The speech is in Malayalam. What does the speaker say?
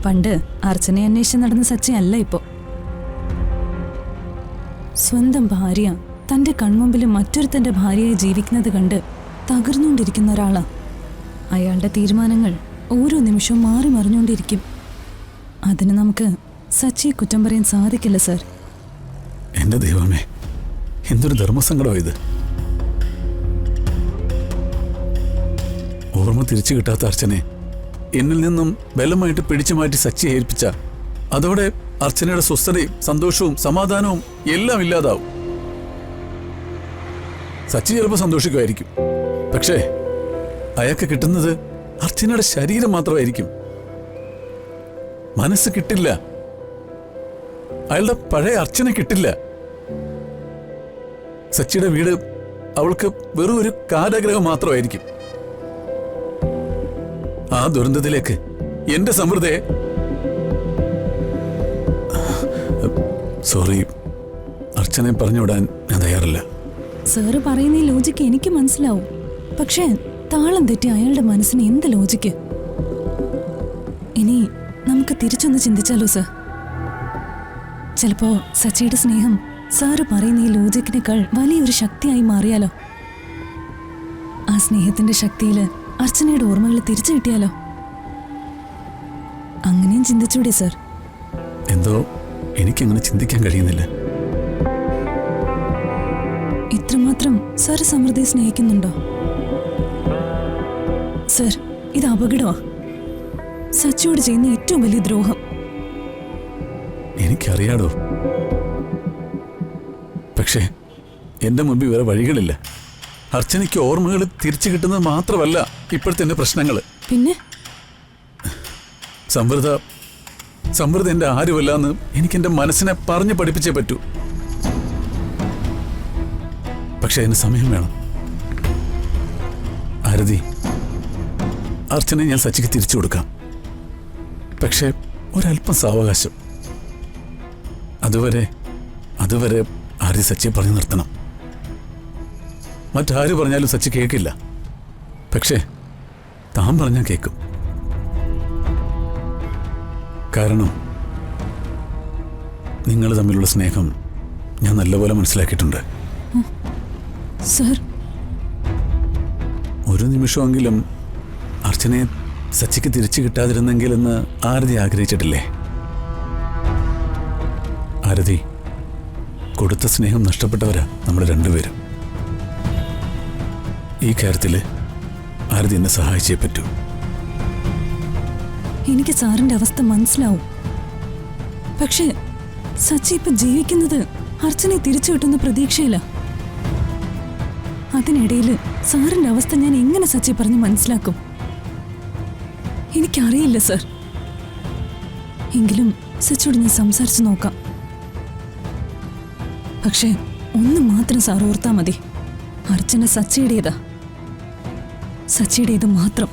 പണ്ട് അർച്ചനയെ അന്വേഷിച്ച് നടന്ന സച്ചി അല്ല ഇപ്പോ. സ്വന്തം ഭാര്യ തന്റെ കൺമുമ്പിൽ മറ്റൊരുത്തന്റെ ഭാര്യയായി ജീവിക്കുന്നത് കണ്ട് തകർന്നുകൊണ്ടിരിക്കുന്ന ഒരാളാ. അയാളുടെ തീരുമാനങ്ങൾ ഓരോ നിമിഷവും മാറി മറിഞ്ഞുകൊണ്ടിരിക്കും. അതിന് നമുക്ക് സച്ചിയെ കുറ്റം പറയാൻ സാധിക്കില്ല സർ. എന്റെ ദൈവമേ, എന്തൊരു ധർമ്മസങ്കടമോ ഇത്. ഓർമ്മ തിരിച്ചു കിട്ടാത്ത അർച്ചനെ എന്നിൽ നിന്നും ബലമായിട്ട് പിടിച്ചു മാറ്റി സച്ചിയെ ഏൽപ്പിച്ച അതോടെ അർച്ചനയുടെ സ്വസ്ഥതയും സന്തോഷവും സമാധാനവും എല്ലാം ഇല്ലാതാവും. സച്ചി ചിലപ്പോൾ സന്തോഷിക്കുമായിരിക്കും, പക്ഷേ അയാൾക്ക് കിട്ടുന്നത് അർച്ചനയുടെ ശരീരം മാത്രമായിരിക്കും. മനസ്സ് കിട്ടില്ല. അയാളുടെ പഴയ അർച്ചന കിട്ടില്ല. സച്ചിയുടെ വീട് അവൾക്ക് വെറും ഒരു കാരാഗ്രഹം മാത്രമായിരിക്കും. ആ ദുരന്തത്തിലേക്ക് എന്റെ സമൃദ്ധയെ സോറി, അർച്ചനെ പറഞ്ഞുവിടാൻ ഞാൻ തയ്യാറല്ല. സാറ് പറയുന്ന ഈ ലോജിക്ക് എനിക്ക് മനസ്സിലാവും, പക്ഷേ താളം തെറ്റി അയാളുടെ മനസ്സിന് എന്ത് ലോജിക്ക്? ഇനി നമുക്ക് തിരിച്ചൊന്ന് ചിന്തിച്ചാലോ സർ? ചിലപ്പോ സച്ചിയുടെ സ്നേഹം സാറ് പറയുന്ന ഈ ലോജിക്കിനേക്കാൾ വലിയൊരു ശക്തിയായി മാറിയാലോ? ആ സ്നേഹത്തിന്റെ ശക്തിയില് അർച്ചനയുടെ ഓർമ്മകൾ തിരിച്ചു കിട്ടിയാലോ? അങ്ങനെയും ചിന്തിച്ചൂടെ സർ? എന്തോ എനിക്കങ്ങനെ ചിന്തിക്കാൻ കഴിയുന്നില്ല. ഇത്രമാത്രം സാർ സമൃദ്ധിയെ സ്നേഹിക്കുന്നുണ്ടോ? സർ, ഇത് അപകടമാ. സച്ചിയോട് ചെയ്യുന്ന ഏറ്റവും വലിയ ദ്രോഹം. എനിക്കറിയാടോ, പക്ഷേ എന്റെ മുമ്പിൽ വേറെ വഴികളില്ല. അർച്ചനയ്ക്ക് ഓർമ്മകൾ തിരിച്ചു കിട്ടുന്നത് മാത്രമല്ല ഇപ്പോഴത്തെ എന്റെ പ്രശ്നങ്ങൾ. പിന്നെ സമൃദ്ധ എന്റെ ആരുമല്ലാന്ന് എനിക്ക് എന്റെ മനസ്സിനെ പറഞ്ഞു പഠിപ്പിച്ചേ പറ്റൂ. പക്ഷെ അതിന് സമയം വേണം. ആരതി, അർച്ചനെ ഞാൻ സച്ചിക്ക് തിരിച്ചു കൊടുക്കാം, പക്ഷെ ഒരല്പം സാവകാശം. അതുവരെ ആരതി സച്ചിയെ പറഞ്ഞു നിർത്തണം. മറ്റാര് പറഞ്ഞാലും സച്ചി കേൾക്കില്ല, പക്ഷേ താൻ പറഞ്ഞാൽ കേൾക്കും. കാരണം നിങ്ങൾ തമ്മിലുള്ള സ്നേഹം ഞാൻ നല്ലപോലെ മനസ്സിലാക്കിയിട്ടുണ്ട്. സർ, ഒരു നിമിഷമെങ്കിലും അർച്ചനയെ സച്ചിക്ക് തിരിച്ചു കിട്ടാതിരുന്നെങ്കിലെന്ന് ആരതി ആഗ്രഹിച്ചിട്ടില്ലേ? ആരതി, കൊടുത്ത സ്നേഹം നഷ്ടപ്പെട്ടവരാ നമ്മൾ രണ്ടുപേരും. ഈ കാര്യത്തിൽ ആരതി എന്നെ സഹായിച്ചേ പറ്റൂ. എനിക്ക് സാറിന്റെ അവസ്ഥ മനസ്സിലാവും, പക്ഷേ സച്ചി ഇപ്പൊ ജീവിക്കുന്നത് അർച്ചനയെ തിരിച്ചു കിട്ടുന്ന പ്രതീക്ഷയില്ല. അതിനിടയിൽ സാറിന്റെ അവസ്ഥ ഞാൻ എങ്ങനെ സച്ചി പറഞ്ഞ് മനസ്സിലാക്കും? എനിക്കറിയില്ല സർ. എങ്കിലും സച്ചിയോട് ഞാൻ സംസാരിച്ചു നോക്കാം. പക്ഷേ ഒന്ന് മാത്രം സാർ ഓർത്താ മതി, അർച്ചന സച്ചിയുടേതാ. സച്ചിയുടേത് മാത്രം.